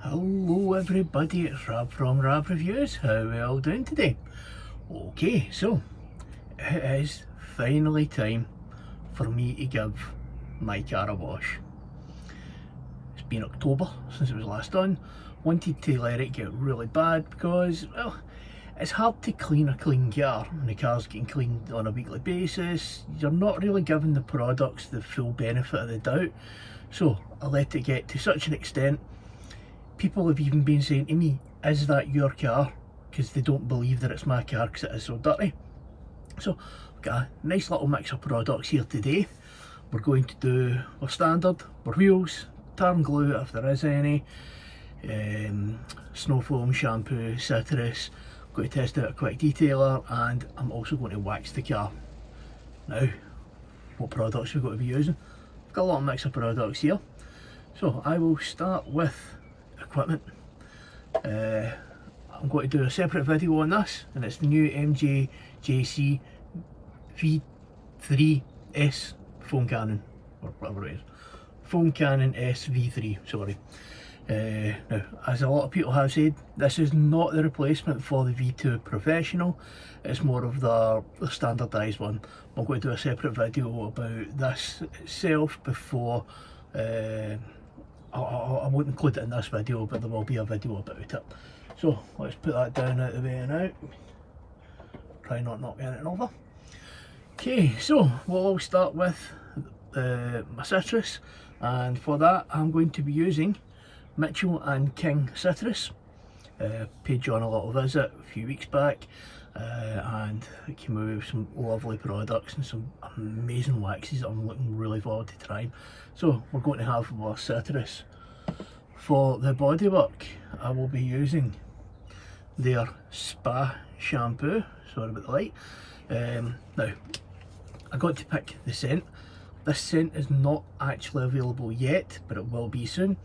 Hello everybody, it's Rab from Rab Reviews. How are we all doing today? Okay, so it is finally time for me to give my car a wash. It's been October since it was last done. Wanted to let it get really bad because, well, it's hard to clean a clean car when the car's getting cleaned on a weekly basis. You're not really giving the products the full benefit of the doubt. So I let it get to such an extent. People have even been saying to me, is that your car? Because they don't believe that it's my car because it is so dirty. So I've got a nice little mix of products here today. We're going to do our standard, our wheels, tar and glue if there is any, snow foam, shampoo, citrus. I'm going to test out a quick detailer, and I'm also going to wax the car. Now, what products we're going to be using? I've got a little mix of products here. So I will start with equipment. I'm going to do a separate video on this, and it's the new Mjjc V3S foam cannon, or whatever it is. Foam cannon SV3, sorry. Now, as a lot of people have said, this is not the replacement for the V2 Professional. It's more of the standardised one. I'm going to do a separate video about this itself before. I won't include it in this video, but there will be a video about it. So let's put that down out of the way now. Try not knock anything over. Okay, so we'll start with my citrus, and for that I'm going to be using Mjjc and King citrus. Paid John a little visit a few weeks back, and it came away with some lovely products and some amazing waxes that I'm looking really forward to trying. So we're going to have our citrus. For the bodywork, I will be using their Spa shampoo. Sorry about the light. Now, I got to pick the scent. This scent is not actually available yet, but it will be soon.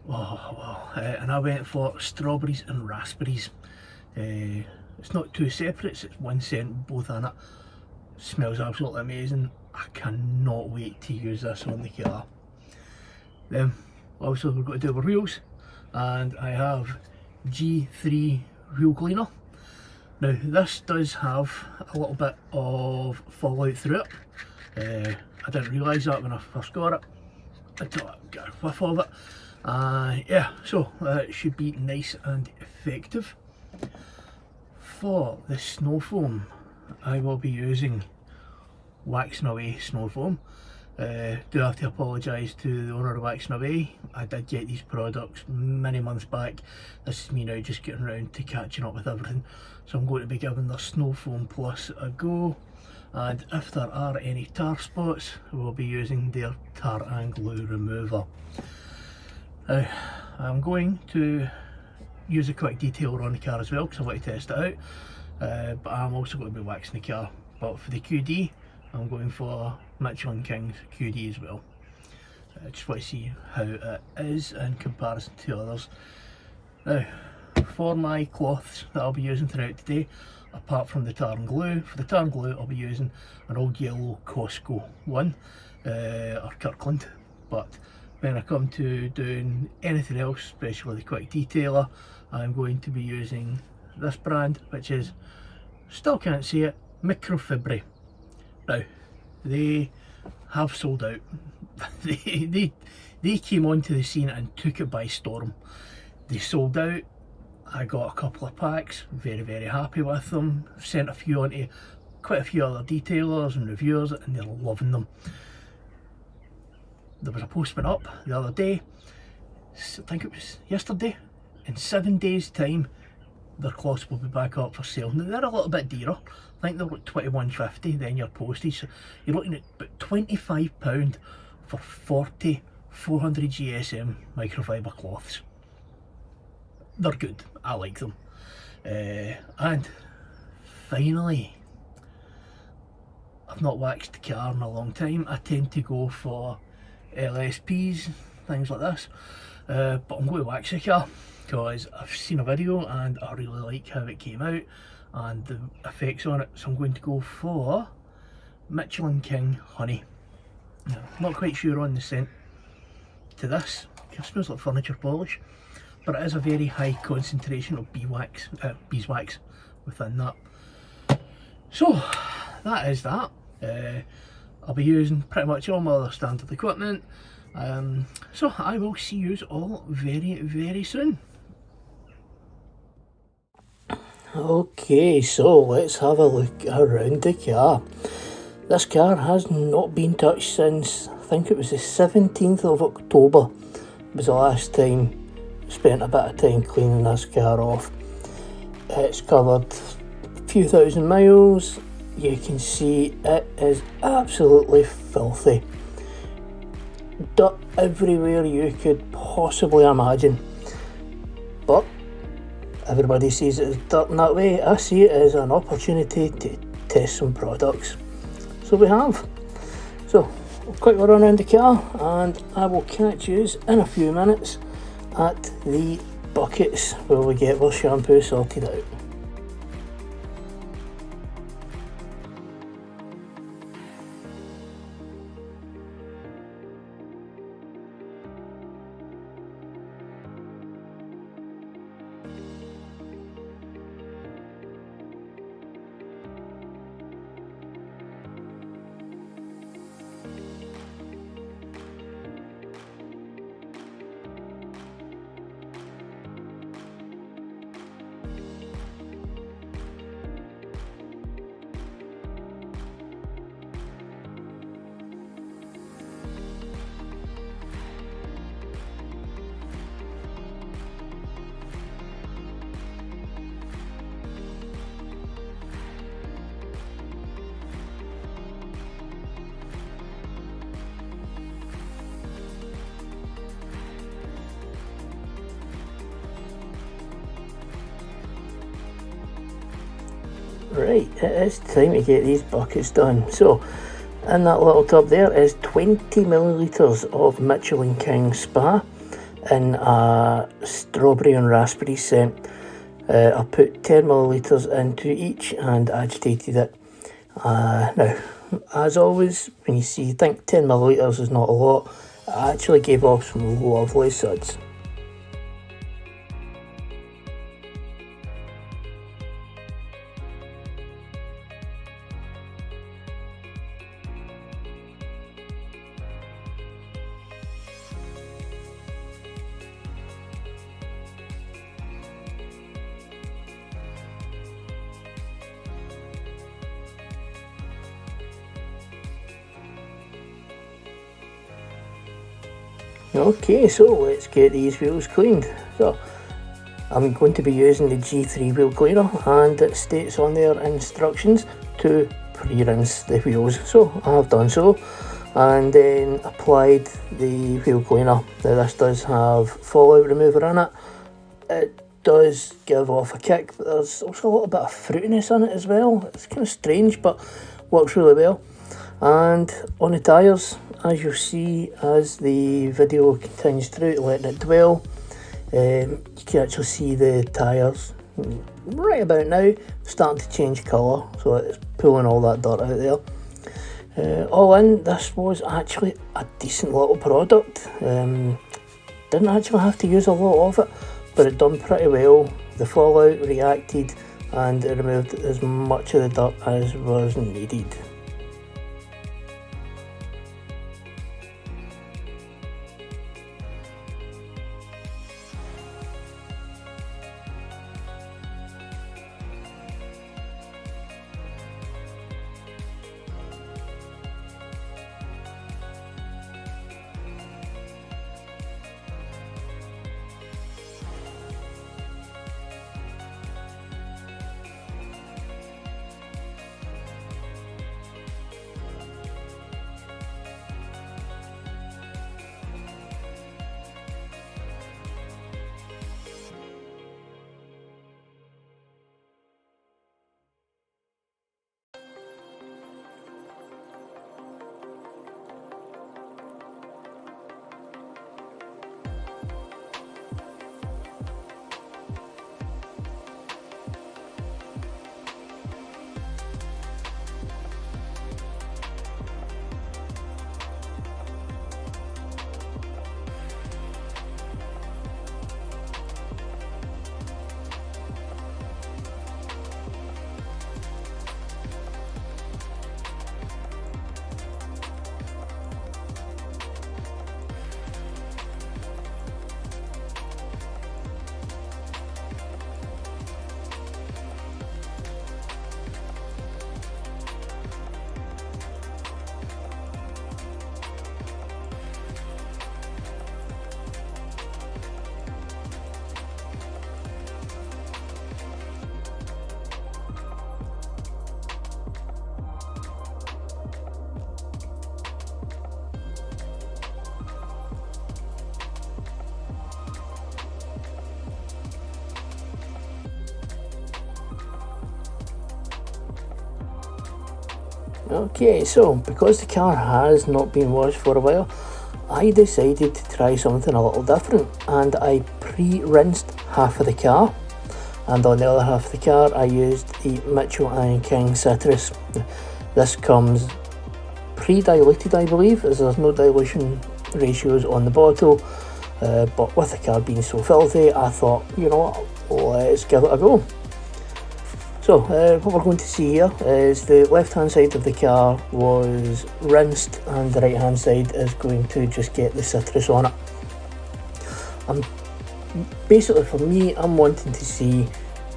Oh wow! And I went for strawberries and raspberries. It's not two separates, it's one scent, both in it. Smells absolutely amazing. I cannot wait to use this on the car. Then also we're going to do our wheels, and I have G3 wheel cleaner. Now this does have a little bit of fallout through it. I didn't realise that when I first got it until I got a whiff of it. Yeah, so it should be nice and effective. For the snow foam, I will be using Waxing Away snow foam. Do have to apologise to the owner of Waxing Away. I did get these products many months back. This is me now just getting around to catching up with everything. So I'm going to be giving the Snow Foam Plus a go. And if there are any tar spots, we'll be using their tar and glue remover. Now, I'm going to use a quick detailer on the car as well because I want to test it out. But I'm also going to be waxing the car. But for the QD, I'm going for Mjjc and King's QD as well. I just want to see how it is in comparison to others. Now, for my cloths that I'll be using throughout today, apart from the tar and glue, for the tar and glue I'll be using an old yellow Costco one, or Kirkland. But when I come to doing anything else, especially the quick detailer, I'm going to be using this brand, which is, still can't see it, Microfibre. Now, they have sold out. they came onto the scene and took it by storm. They sold out. I got a couple of packs, very happy with them. Sent a few on to quite a few other detailers and reviewers, and they're loving them. There was a post went up the other day, I think it was yesterday. In 7 days time their cloths will be back up for sale. Now they're a little bit dearer, I think they're like £21.50, then your postage, so you're looking at about £25 for 40 400 GSM microfiber cloths. They're good, I like them. And finally, I've not waxed the car in a long time. I tend to go for LSPs, things like this, but I'm going to wax the car because I've seen a video and I really like how it came out and the effects on it, so I'm going to go for Mjjc and King Honey. Now, I'm not quite sure on the scent to this. It smells like furniture polish. but it is a very high concentration of beeswax within that. So that is that. I'll be using pretty much all my other standard equipment, so I will see you all very soon. Okay, so let's have a look around the car. This car has not been touched since, I think it was the 17th of October was the last time I spent a bit of time cleaning this car off. It's covered a few thousand miles. You can see it is absolutely filthy. Dirt everywhere you could possibly imagine. But everybody sees it as dirt in that way. I see it as an opportunity to test some products. So we have. So we'll quickly run around the car and I will catch you in a few minutes at the buckets where we get our shampoo sorted out. Right, it is time to get these buckets done. So, in that little tub there is 20 millilitres of Michelin King Spa in a strawberry and raspberry scent. I put 10 millilitres into each and agitated it. Now, as always, when you think 10 millilitres is not a lot, I actually gave off some lovely suds. Okay, so let's get these wheels cleaned. So I'm going to be using the G3 wheel cleaner, and it states on their instructions to pre-rinse the wheels. So I have done so and then applied the wheel cleaner. Now this does have fallout remover in it. It does give off a kick, but there's also a little bit of fruitiness in it as well. It's kind of strange but works really well. And on the tyres, as you'll see as the video continues through, letting it dwell, you can actually see the tyres right about now starting to change colour, so it's pulling all that dirt out there. All in, this was actually a decent little product. Didn't actually have to use a lot of it, but it done pretty well. The fallout reacted and it removed as much of the dirt as was needed. Okay, so because the car has not been washed for a while, I decided to try something a little different, and I pre-rinsed half of the car, and on the other half of the car I used the Mjjc citrus. This comes pre-diluted, I believe, as there's no dilution ratios on the bottle, but with the car being so filthy, I thought, you know what, let's give it a go. So what we're going to see here is the left hand side of the car was rinsed and the right hand side is going to just get the citrus on it. Basically for me, I'm wanting to see,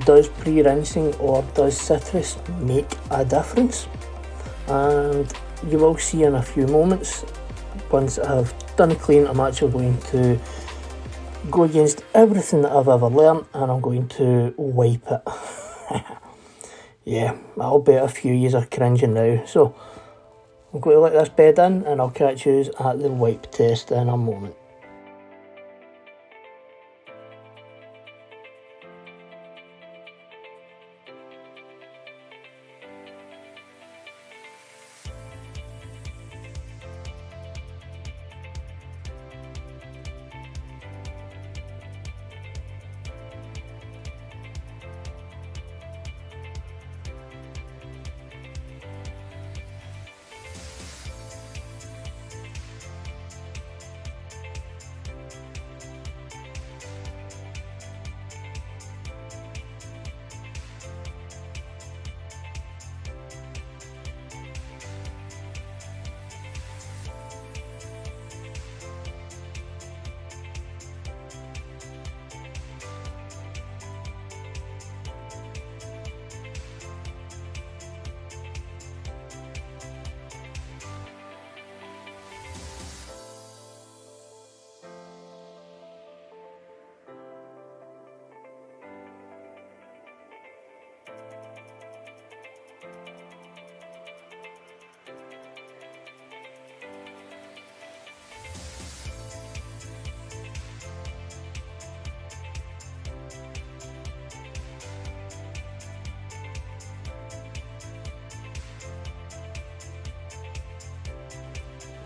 does pre-rinsing or does citrus make a difference? And you will see in a few moments. Once I've done a clean, I'm actually going to go against everything that I've ever learned and I'm going to wipe it. Yeah, I'll bet a few years are cringing now. So I'm going to let this bed in and I'll catch you at the wipe test in a moment.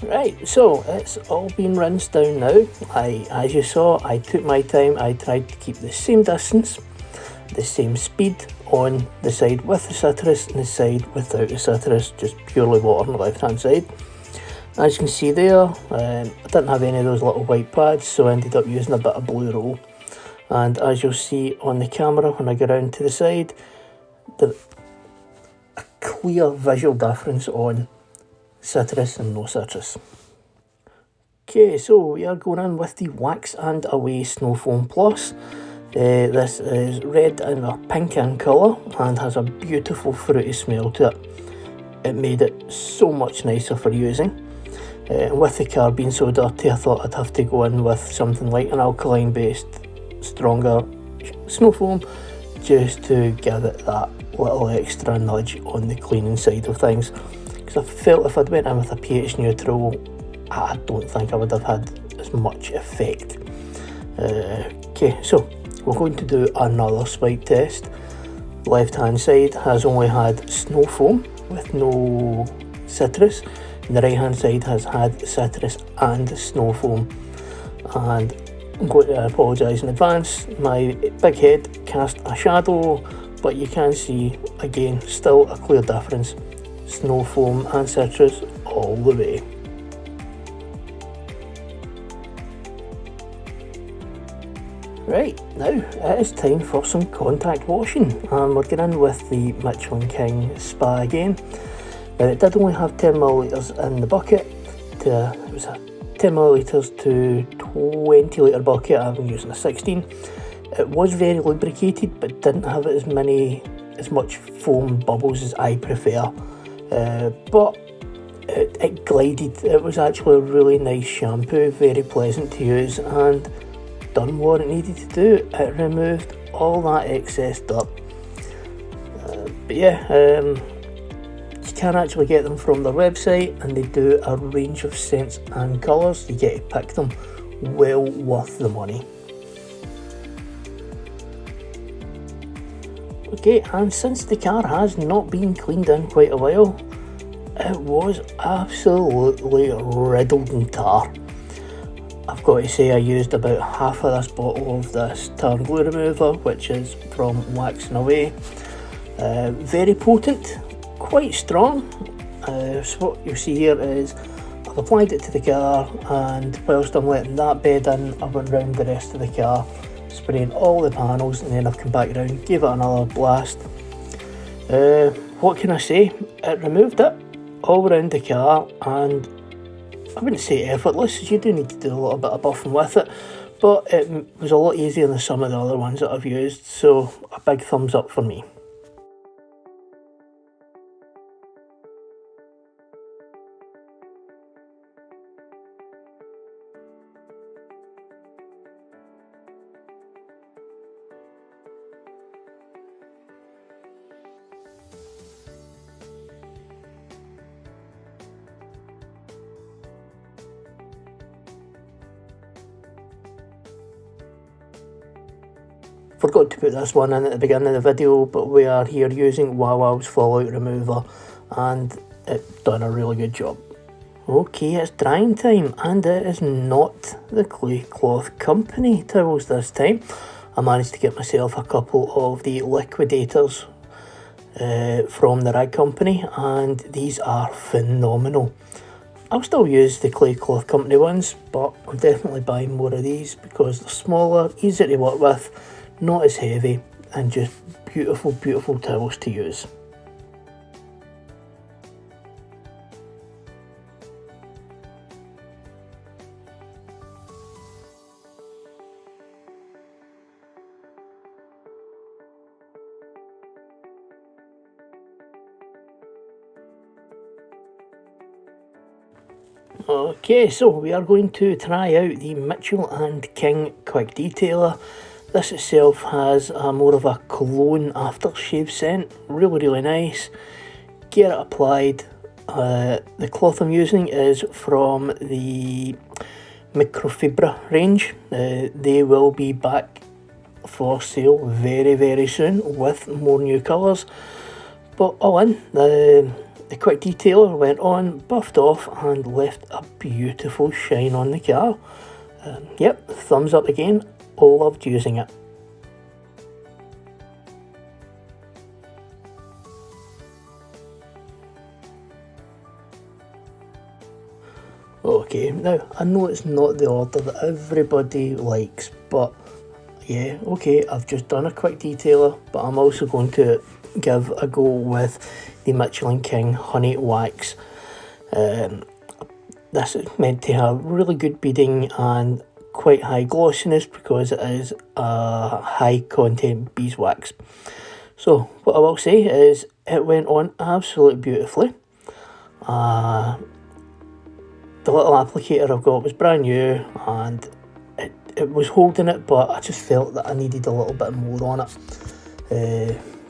Right, so it's all been rinsed down now. As you saw, I took my time. I tried to keep the same distance, the same speed on the side with the citrus and the side without the citrus, just purely water on the left hand side. As you can see there, I didn't have any of those little white pads, so I ended up using a bit of blue roll. And as you'll see on the camera when I go around to the side, a clear visual difference on citrus and no citrus. Okay, so we are going in with the Wax and Away Snow Foam Plus. This is red and a pink in colour and has a beautiful fruity smell to it. It made it so much nicer for using. With the car being so dirty, I thought I'd have to go in with something like an alkaline based stronger snow foam just to give it that little extra nudge on the cleaning side of things. Because I felt if I'd went in with a pH neutral, I don't think I would have had as much effect. Okay, so we're going to do another swipe test. The left hand side has only had snow foam with no citrus, and the right hand side has had citrus and snow foam. And I'm going to apologise in advance, my big head cast a shadow, but you can see again still a clear difference. Snow foam and citrus all the way. Right, now it is time for some contact washing, and we're going in with the Mjjc Spa again. Now it did only have 10ml in the bucket. It was a 10ml to 20 litre bucket. I'm using a 16. It was very lubricated but didn't have as much foam bubbles as I prefer. But it glided. It was actually a really nice shampoo, very pleasant to use, and done what it needed to do. It removed all that excess dirt. But yeah, you can actually get them from their website, and they do a range of scents and colours. You get to pick them. Well worth the money. Okay, and since the car has not been cleaned in quite a while, it was absolutely riddled in tar. I've got to say I used about half of this bottle of this tar and glue remover, which is from Waxing Away. Very potent, quite strong. So what you'll see here is I've applied it to the car, and whilst I'm letting that bed in, I went round the rest of the car, spraying all the panels, and then I've come back around, gave it another blast. What can I say? It removed it all around the car, and I wouldn't say effortless, you do need to do a little bit of buffing with it, but it was a lot easier than some of the other ones that I've used, so a big thumbs up for me. Forgot to put this one in at the beginning of the video, but we are here using Wowow's Fallout Remover, and it done a really good job. Okay, it's drying time, and it is not the Clay Cloth Company towels this time. I managed to get myself a couple of the liquidators from the Rag Company, and these are phenomenal. I'll still use the Clay Cloth Company ones, but I'm definitely buying more of these because they're smaller, easier to work with, not as heavy, and just beautiful, beautiful towels to use. Okay, so we are going to try out the Mitchell & King Quick Detailer. This itself has more of a cologne aftershave scent, really nice. Get it applied. The cloth I'm using is from the microfibra range. They will be back for sale very soon with more new colours. But all in, the Quick Detailer went on, buffed off, and left a beautiful shine on the car. Yep, thumbs up again. Loved using it. Okay, now I know it's not the order that everybody likes, but yeah, okay, I've just done a Quick Detailer, but I'm also going to give a go with the Mitchell & King Honey Wax. This is meant to have really good beading and quite high glossiness because it is a high content beeswax. So what I will say is it went on absolutely beautifully. The little applicator I've got was brand new, and it was holding it, but I just felt that I needed a little bit more on it.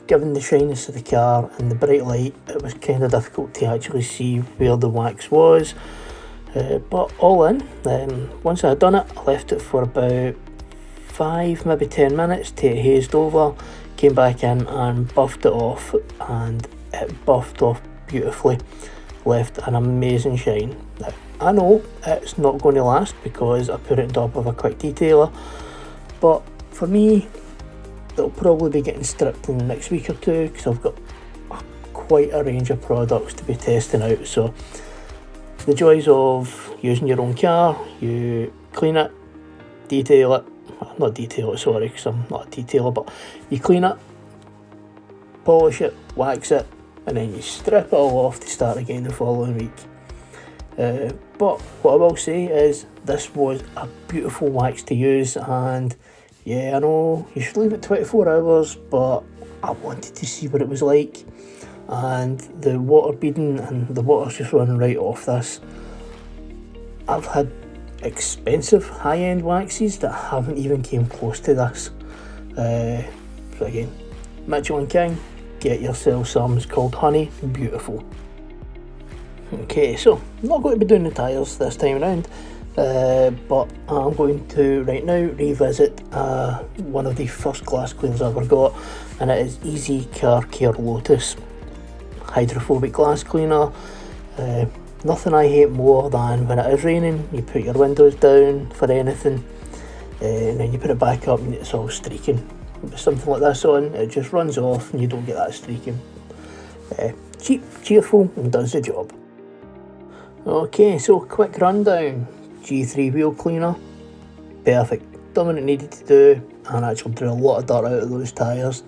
Given the shininess of the car and the bright light, it was kind of difficult to actually see where the wax was. But all in, once I had done it, I left it for about 5, maybe 10 minutes till it hazed over, came back in and buffed it off, and it buffed off beautifully, left an amazing shine. Now, I know it's not going to last because I put it on top of a Quick Detailer, but for me, it'll probably be getting stripped in the next week or two because I've got quite a range of products to be testing out. So the joys of using your own car: you clean it, detail it, not detail it, sorry, because I'm not a detailer, but you clean it, polish it, wax it, and then you strip it all off to start again the following week. But what I will say is this was a beautiful wax to use, and yeah, I know you should leave it 24 hours, but I wanted to see what it was like, and the water beading and the water's just running right off this. I've had expensive high-end waxes that haven't even came close to this. So again, Mitchell & King, get yourself some. It's called Honey, beautiful. Okay, so I'm not going to be doing the tyres this time around, but I'm going to right now revisit one of the first glass cleaners I ever got, and it is Easy Car Care Lotus Hydrophobic Glass Cleaner. Nothing I hate more than when it is raining, you put your windows down for anything, and then you put it back up and it's all streaking. With something like this on, it just runs off and you don't get that streaking. Cheap, cheerful, and does the job. Okay, so quick rundown. G3 wheel cleaner, perfect. Done what it needed to do, and actually drew a lot of dirt out of those tyres.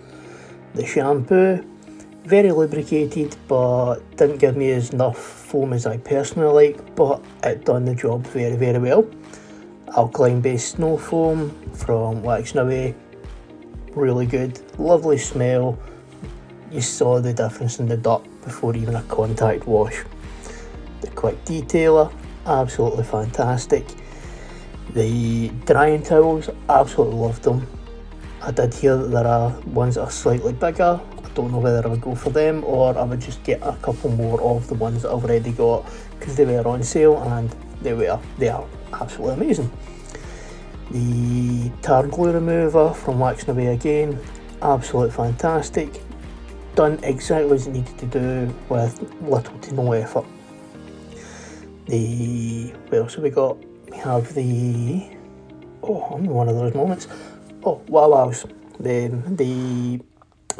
The shampoo, very lubricated, but didn't give me as enough foam as I personally like, but it done the job very, very well. Alkaline based snow foam from Waxing Away, really good, lovely smell. You saw the difference in the dirt before even a contact wash. The quick detailer, absolutely fantastic. The drying towels, absolutely loved them. I did hear that there are ones that are slightly bigger. I don't know whether I would go for them or I would just get a couple more of the ones that I've already got, because they were on sale and they are absolutely amazing. The tar glue remover from Waxing Away again, absolutely fantastic. Done exactly as it needed to do with little to no effort. What else have we got? We have the, I'm in one of those moments. Wow, the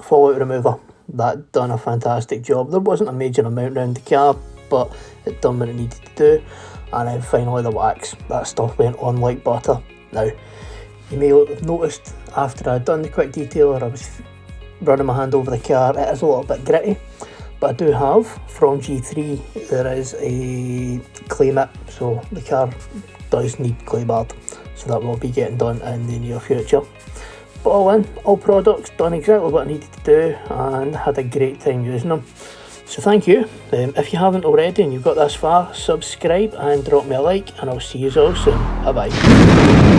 fallout remover, that done a fantastic job. There wasn't a major amount around the car, but it done what it needed to do. And then finally the wax, that stuff went on like butter. Now, you may have noticed after I'd done the quick detailer, I was running my hand over the car. It is a little bit gritty, but I do have, from G3, there is a clay mitt, so the car does need clay barred, so that will be getting done in the near future. But all in, all products done exactly what I needed to do and had a great time using them. So thank you. If you haven't already and you've got this far, subscribe and drop me a like, and I'll see you all soon. Bye bye.